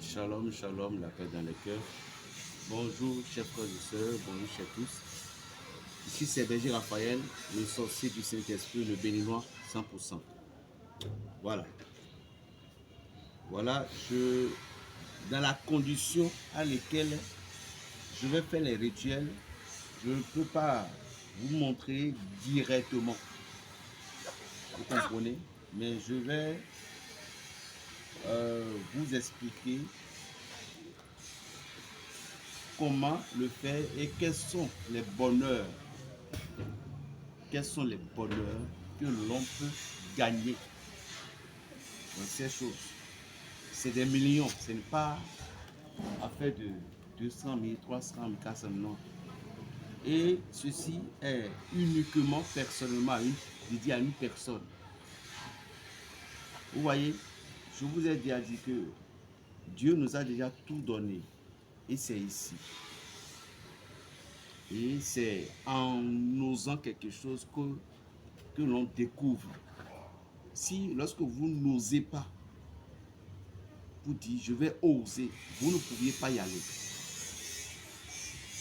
Shalom, shalom, la paix dans le cœur. Bonjour, chers frères et sœurs, bonjour, chers tous. Ici, c'est Berger Raphaël, le sorcier du Saint-Esprit, le béninois 100%. Voilà. Voilà, dans la condition à laquelle je vais faire les rituels, je ne peux pas vous montrer directement. Vous comprenez? Mais je vais vous expliquer comment le faire et quels sont les bonheurs que l'on peut gagner dans ces choses. C'est des millions, ce n'est pas affaire de 200 000, 300 000, 400 000, non. Et ceci est uniquement personnellement dédié à une personne. Vous voyez, je vous ai déjà dit que Dieu nous a déjà tout donné et c'est ici. Et c'est en osant quelque chose que l'on découvre. Si lorsque vous n'osez pas, vous dites je vais oser, vous ne pouviez pas y aller.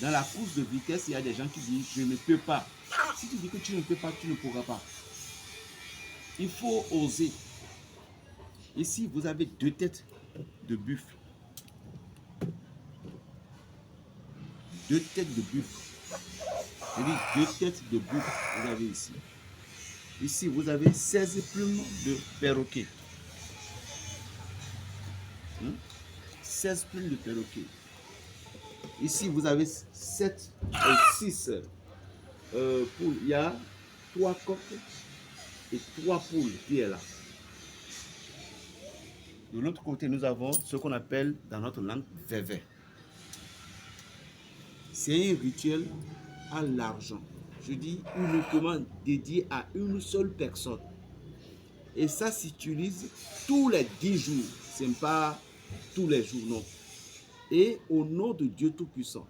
Dans la course de vitesse, il y a des gens qui disent je ne peux pas. Si tu dis que tu ne peux pas, tu ne pourras pas. Il faut oser. Ici, vous avez 2 têtes de buffle. 2 têtes de buffle. C'est-à-dire 2 têtes de buffle, vous avez ici. Ici, vous avez 16 plumes de perroquet. 16 plumes de perroquet. Ici, vous avez 7 et 6 poules. Il y a 3 coques et 3 poules qui est là. De l'autre côté, nous avons ce qu'on appelle dans notre langue vévé. C'est un rituel à l'argent. Je dis uniquement dédié à une seule personne. Et ça s'utilise tous les 10 jours. Ce n'est pas tous les jours, non. Et au nom de Dieu Tout-Puissant,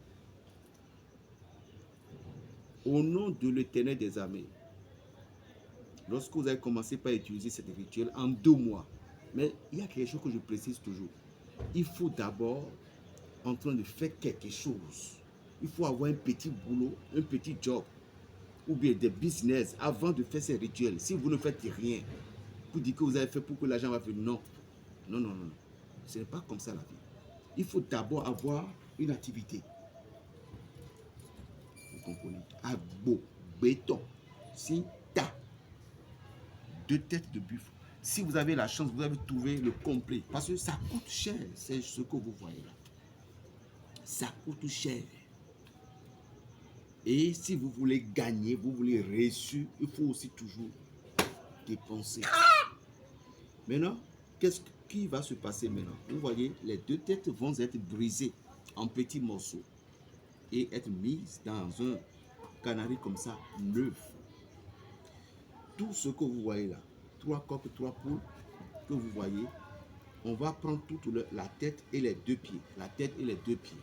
au nom de l'Éternel des armées, lorsque vous avez commencé par utiliser cet rituel en 2 mois, mais il y a quelque chose que je précise toujours. Il faut d'abord en train de faire quelque chose. Il faut avoir un petit boulot, un petit job, ou bien des business avant de faire ces rituels. Si vous ne faites rien, vous dites que vous avez fait pour que l'argent va venir. Non. Non, non, non. Ce n'est pas comme ça la vie. Il faut d'abord avoir une activité. Vous comprenez? À beau, béton, si t'as 2 têtes de buffle. Si vous avez la chance, vous avez trouvé le complet. Parce que ça coûte cher. C'est ce que vous voyez là. Ça coûte cher. Et si vous voulez gagner, vous voulez réussir, il faut aussi toujours dépenser. Maintenant, qu'est-ce qui va se passer maintenant? Vous voyez, les 2 têtes vont être brisées en petits morceaux et être mises dans un canari comme ça, neuf. Tout ce que vous voyez là, 3 coques, 3 poules que vous voyez, on va prendre toute la tête et les 2 pieds. La tête et les 2 pieds.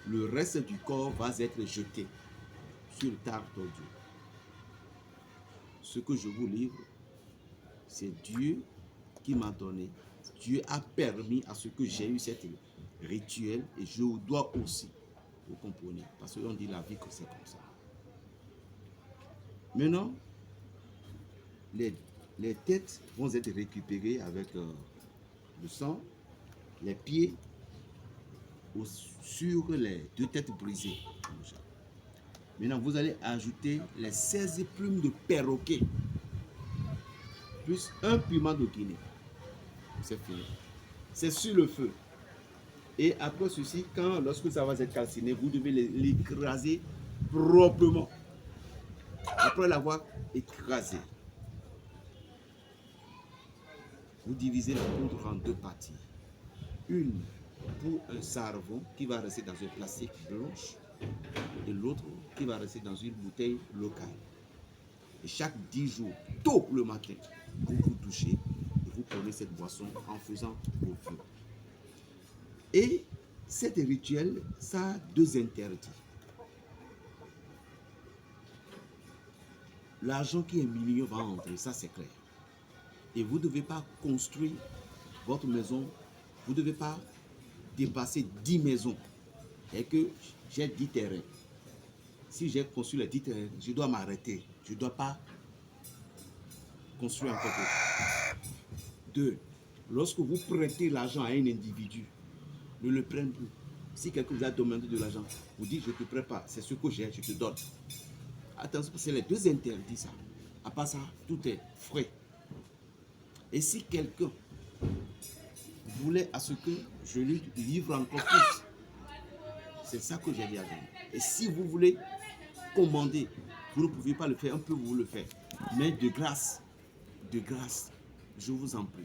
Le reste du corps va être jeté sur le tard tordu. Ce que je vous livre, c'est Dieu qui m'a donné. Dieu a permis à ce que j'ai eu cette rituel et je dois aussi. Vous comprenez? Parce qu'on dit la vie que c'est comme ça. Maintenant, les têtes vont être récupérées avec le sang, les pieds sur les 2 têtes brisées. Maintenant, vous allez ajouter les 16 plumes de perroquet, plus un piment de Guinée. C'est fini. C'est sur le feu. Et après ceci, lorsque ça va être calciné, vous devez l'écraser proprement. Après l'avoir écrasé, vous divisez la poudre en 2 parties. Une pour un sarvon qui va rester dans un plastique blanche et l'autre qui va rester dans une bouteille locale. Et chaque 10 jours, tôt le matin, vous vous touchez et vous prenez cette boisson en faisant vos vœux. Et cet rituel, ça a 2 interdits. L'argent qui est million va entrer, ça c'est clair. Et vous ne devez pas construire votre maison, vous ne devez pas dépasser 10 maisons et que j'ai 10 terrains. Si j'ai construit les 10 terrains, je dois m'arrêter. Je ne dois pas construire encore d'autres. 2. Lorsque vous prêtez l'argent à un individu, ne le prenez plus. Si quelqu'un vous a demandé de l'argent, vous dites je ne te prête pas, c'est ce que j'ai, je te donne. Attention, c'est les 2 interdits ça. À part ça, tout est frais. Et si quelqu'un voulait à ce que je lui livre encore plus, c'est ça que j'ai dit à vous. Et si vous voulez commander, vous ne pouvez pas le faire, on peut vous le faire. Mais de grâce, je vous en prie.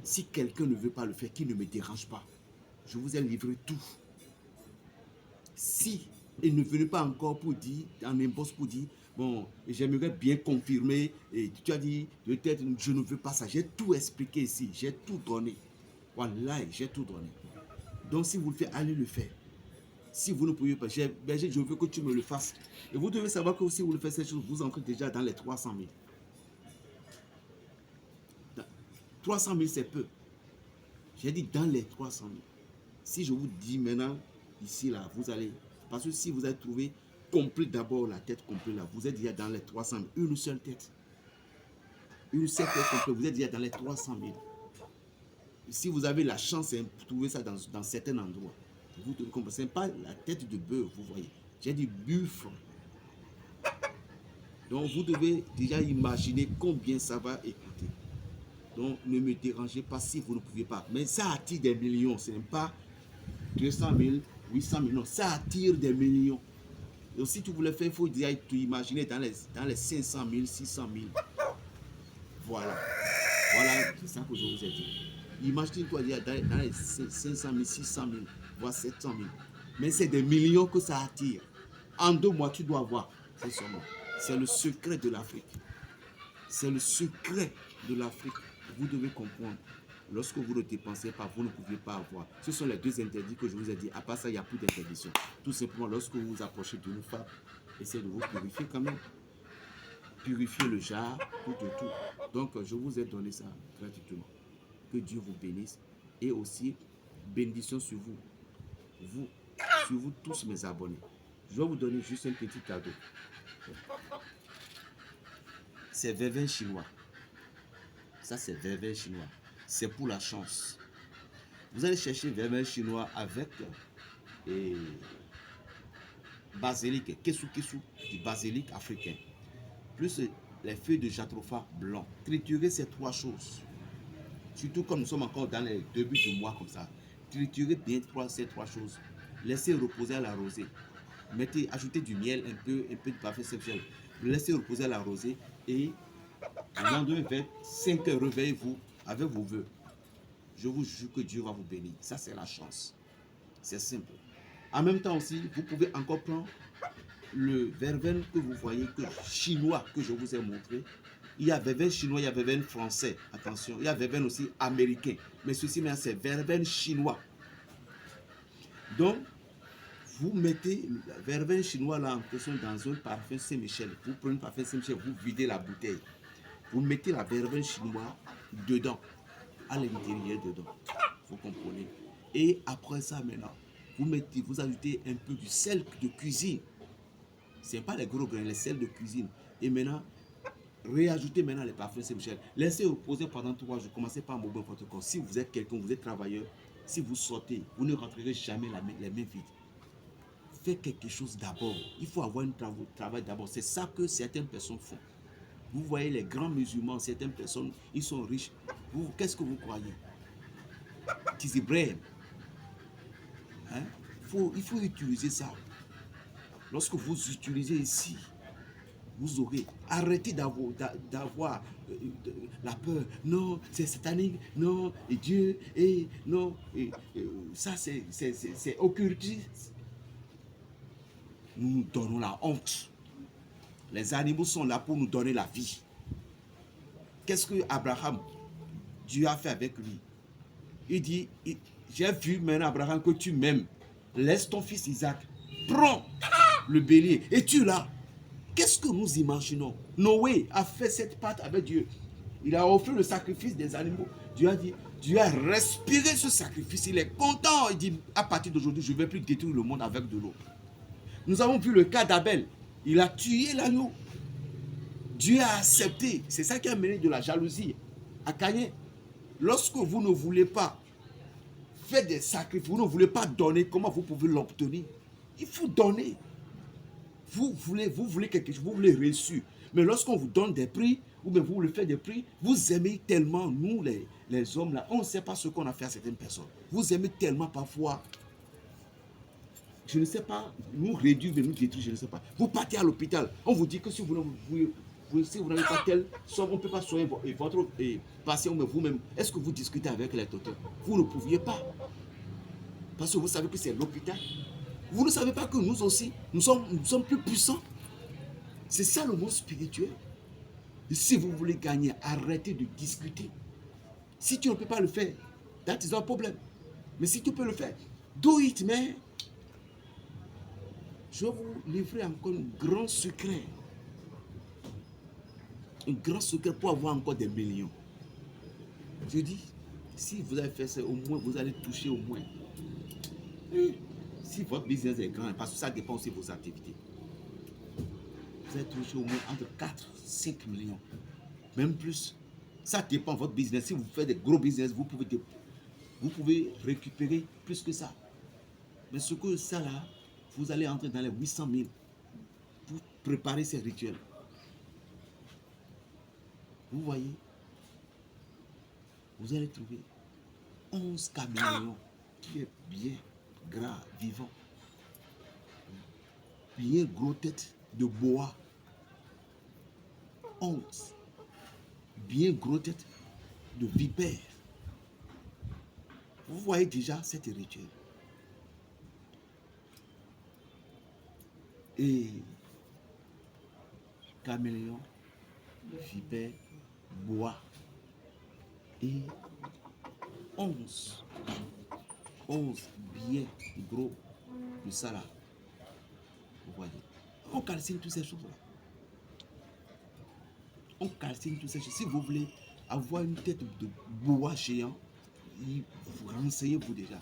Si quelqu'un ne veut pas le faire, qu'il ne me dérange pas. Je vous ai livré tout. Si il ne venait pas encore pour dire, en inbox pour dire, bon, j'aimerais bien confirmer, et tu as dit, peut-être, je ne veux pas ça. J'ai tout expliqué ici, j'ai tout donné. Voilà, j'ai tout donné. Donc, si vous le faites, allez le faire. Si vous ne pouvez pas, je veux que tu me le fasses. Et vous devez savoir que si vous le faites cette chose, vous entrez déjà dans les 300 000. 300 000, c'est peu. J'ai dit dans les 300 000. Si je vous dis maintenant, ici, là, vous allez... Parce que si vous avez trouvé complet d'abord, la tête complète, là, vous êtes déjà dans les 300 000. Une seule tête. Une seule tête complète, vous êtes déjà dans les 300 000. Si vous avez la chance de trouver ça dans certains endroits, vous devez comprendre. Ce n'est pas la tête de bœuf, vous voyez. J'ai dit buffle. Donc, vous devez déjà imaginer combien ça va écouter. Donc, ne me dérangez pas si vous ne pouvez pas. Mais ça attire des millions. Ce n'est pas 200 000, 800 000. Non, ça attire des millions. Donc, si tu voulais faire, il faut déjà imaginer dans les 500 000, 600 000. Voilà. Voilà, c'est ça que je vous ai dit. Imagine-toi dans les 500 000, 600 000, voire 700 000. Mais c'est des millions que ça attire. En 2 mois, tu dois voir. C'est le secret de l'Afrique. C'est le secret de l'Afrique. Vous devez comprendre. Lorsque vous ne dépensez pas, vous ne pouvez pas avoir. Ce sont les 2 interdits que je vous ai dit. À part ça, il n'y a plus d'interdiction. Tout simplement, lorsque vous vous approchez d'une femme, essayez de vous purifier quand même. Purifier le jar, tout. Donc, je vous ai donné ça gratuitement. Que Dieu vous bénisse. Et aussi, bénédiction sur vous. Sur vous tous mes abonnés. Je vais vous donner juste un petit cadeau. C'est verveine chinois. Ça, c'est verveine chinois. C'est pour la chance. Vous allez chercher verveine chinois avec basilic, kesu, du basilic africain. Plus les feuilles de jatropha blanc. Triturez ces 3 choses. Surtout comme nous sommes encore dans les débuts du mois comme ça. Triturez bien ces 3 choses. Laissez reposer à la rosée. Ajoutez du miel, un peu de parfum sexuel. Laissez reposer à la rosée et le lendemain vers 5 heures, réveillez-vous avec vos vœux. Je vous jure que Dieu va vous bénir. Ça, c'est la chance. C'est simple. En même temps aussi, vous pouvez encore prendre le verveine que vous voyez, chinois, que je vous ai montré. Il y a verveine chinois, il y a verveine français. Attention, il y a verveine aussi américain. Mais ceci, c'est verveine chinois. Donc, vous mettez le verveine chinois là en question dans un parfum Saint-Michel. Vous prenez un parfum Saint-Michel, vous videz la bouteille. Vous mettez la verveine chinois dedans, à l'intérieur dedans. Vous comprenez? Et après ça, maintenant, vous ajoutez un peu du sel de cuisine. Ce n'est pas les gros grains, les sels de cuisine. Et maintenant, réajoutez maintenant les parfums Saint-Michel. Laissez reposer pendant 3 jours. Commencez par un bon protocole. Si vous êtes quelqu'un, vous êtes travailleur, si vous sortez, vous ne rentrerez jamais les mains vides. Faites quelque chose d'abord. Il faut avoir un travail d'abord. C'est ça que certaines personnes font. Vous voyez les grands musulmans, certaines personnes, ils sont riches. Qu'est-ce que vous croyez? Tizibrahim. Hein? Il faut utiliser ça. Lorsque vous utilisez ici, vous aurez arrêté d'avoir la peur. Non, c'est satanique. Non, et Dieu, et non, ça c'est occultiste. Nous nous donnons la honte. Les animaux sont là pour nous donner la vie. Qu'est-ce que Abraham, Dieu a fait avec lui? Il dit, j'ai vu maintenant Abraham que tu m'aimes. Laisse ton fils Isaac. Prends le bélier et tu l'as. Qu'est-ce que nous imaginons? Noé a fait cette pâte avec Dieu. Il a offert le sacrifice des animaux. Dieu a dit, Dieu a respiré ce sacrifice. Il est content. Il dit, à partir d'aujourd'hui, je ne vais plus détruire le monde avec de l'eau. Nous avons vu le cas d'Abel. Il a tué l'agneau. Dieu a accepté. C'est ça qui a mené de la jalousie à Caïn. Lorsque vous ne voulez pas faire des sacrifices, vous ne voulez pas donner, comment vous pouvez l'obtenir? Il faut donner. Vous voulez quelque chose, vous voulez reçu. Mais lorsqu'on vous donne des prix, ou bien vous voulez faire des prix, vous aimez tellement, nous les hommes là, on ne sait pas ce qu'on a fait à certaines personnes. Vous aimez tellement parfois, je ne sais pas, nous réduire, nous détruire, je ne sais pas. Vous partez à l'hôpital, on vous dit que si vous n'avez pas telle somme, on ne peut pas soigner votre patient, mais vous-même, est-ce que vous discutez avec les docteurs? Vous ne pouviez pas. Parce que vous savez que c'est l'hôpital. Vous ne savez pas que nous aussi, nous sommes plus puissants. C'est ça le monde spirituel. Et si vous voulez gagner, arrêtez de discuter. Si tu ne peux pas le faire, that is not a problem. Mais si tu peux le faire, do it, man. Je vais vous livrer encore un grand secret. Un grand secret pour avoir encore des millions. Je dis, si vous avez fait ça, au moins, vous allez toucher au moins. Si votre business est grand, parce que ça dépend aussi de vos activités. Vous allez toucher au moins entre 4 et 5 millions. Même plus. Ça dépend de votre business. Si vous faites des gros business, vous pouvez récupérer plus que ça. Mais ce que ça là, vous allez entrer dans les 800 000 pour préparer ces rituels. Vous voyez, vous allez trouver 11 caméléons qui est bien gras, vivant. Bien gros tête de bois. 11. Bien gros tête de vipère. Vous voyez déjà cette rituel. Et caméléon, vipère, bois et 11 bien gros de ça là. Vous voyez. On calcine toutes ces choses-là. On calcine toutes ces choses. Si vous voulez avoir une tête de bois géant, vous renseignez-vous déjà.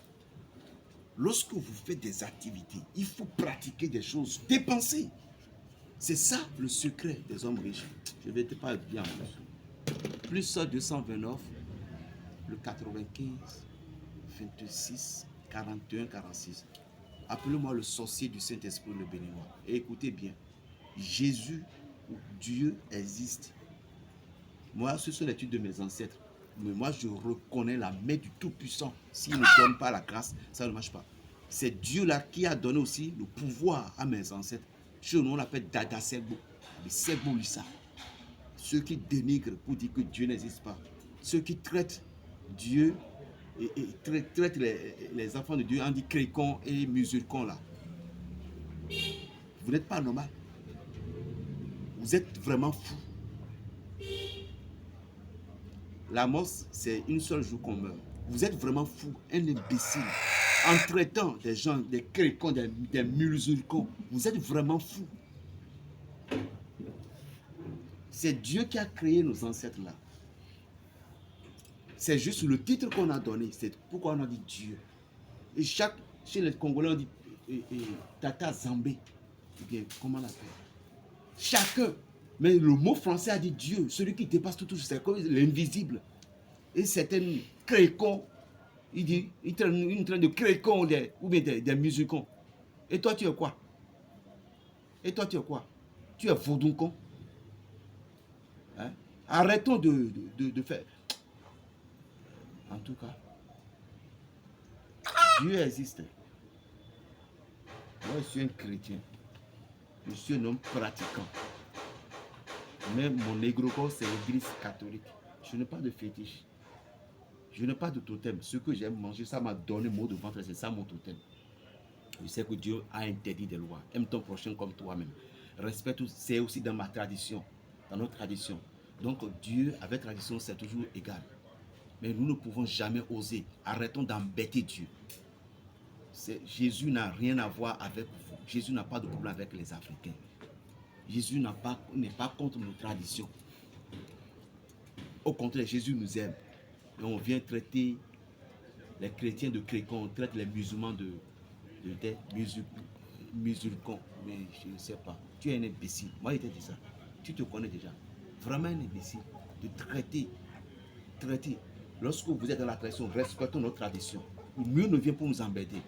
Lorsque vous faites des activités, il faut pratiquer des choses, dépenser. C'est ça le secret des hommes riches. Je ne vais pas bien en plus. Plus 229, le 95, 26, 41, 46. Appelez-moi le sorcier du Saint-Esprit, le béninois. Et écoutez bien, Jésus ou Dieu existe. Moi, ce sont les études de mes ancêtres. Mais moi, je reconnais la main du Tout-Puissant. S'il ne donne pas la grâce, ça ne marche pas. C'est Dieu-là qui a donné aussi le pouvoir à mes ancêtres. Chez nous, on l'appelle Dada Segbo, le Segbo Lissa. Ceux qui dénigrent pour dire que Dieu n'existe pas. Ceux qui traitent Dieu et traitent les enfants de Dieu en dit chrétiens et musulmans là. Vous n'êtes pas normal. Vous êtes vraiment fou. La mort, c'est une seule jour qu'on meurt. Vous êtes vraiment fou, un imbécile. En traitant des gens, des chrétiens, des musulmans, vous êtes vraiment fou. C'est Dieu qui a créé nos ancêtres là. C'est juste le titre qu'on a donné. C'est pourquoi on a dit Dieu. Et chez les Congolais, on dit Tata Zambé. Comment on l'appelle? Chacun. Mais le mot français a dit Dieu. Celui qui dépasse tout, c'est comme l'invisible. Et certains chrétiens, il train de chrétiens ou bien des musulmans. Et toi, tu es quoi? Et toi, tu es quoi? Tu es vaudouncon. Hein? Arrêtons de faire. En tout cas, Dieu existe. Moi, je suis un chrétien. Je suis un homme pratiquant. Mais mon égrégore, c'est l'église catholique. Je n'ai pas de fétiche. Je n'ai pas de totem. Ce que j'aime manger, ça m'a donné mot de ventre. C'est ça mon totem. Je sais que Dieu a interdit des lois. Aime ton prochain comme toi-même. Respecte, c'est aussi dans ma tradition. Dans notre tradition. Donc Dieu, avec tradition, c'est toujours égal. Mais nous ne pouvons jamais oser. Arrêtons d'embêter Dieu. Jésus n'a rien à voir avec vous. Jésus n'a pas de problème avec les Africains. Jésus n'est pas contre nos traditions. Au contraire, Jésus nous aime. Et on vient traiter les chrétiens de crécons, on traite les musulmans des musulmans. Mais je ne sais pas. Tu es un imbécile. Moi, je t'ai dit ça. Tu te connais déjà. Vraiment un imbécile. De traiter. Lorsque vous êtes dans la tradition, respectons notre tradition. Mieux ne vient pour nous embêter.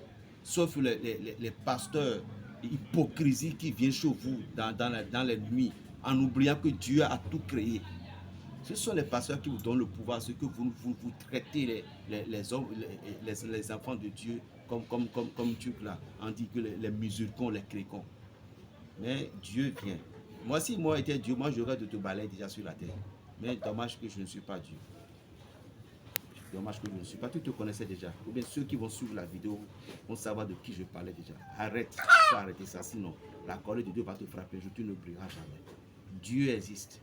Sauf les pasteurs, hypocrisie qui viennent chez vous dans les nuits, en oubliant que Dieu a tout créé. Ce sont les pasteurs qui vous donnent le pouvoir, ce que vous traitez les enfants de Dieu comme Dieu là. On dit que les musulmans, les chrétiens. Mais Dieu vient. Moi, si moi était Dieu, moi j'aurais de te balayer déjà sur la terre. Mais dommage que je ne suis pas Dieu. Dommage que je ne suis pas. Tu te connaissais déjà. Ou bien ceux qui vont suivre la vidéo vont savoir de qui je parlais déjà. Arrête. Il faut arrêter ça. Sinon, la colère de Dieu va te frapper. Tu ne brilleras jamais. Dieu existe.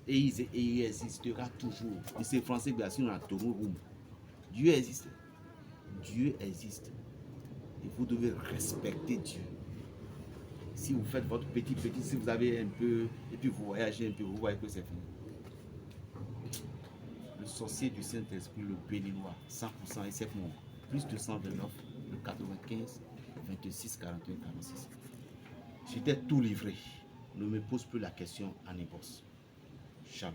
Et il existera toujours. Et c'est français, bien sûr, dans room. Dieu existe. Dieu existe. Et vous devez respecter Dieu. Si vous faites votre petit, si vous avez un peu, et puis vous voyagez un peu, vous voyez que c'est fini. Le sorcier du Saint-Esprit, le béninois, 100% et 7 mots. Plus 229, le 95, 26, 41, 46. J'étais tout livré. Ne me pose plus la question à Nébos. Shalom.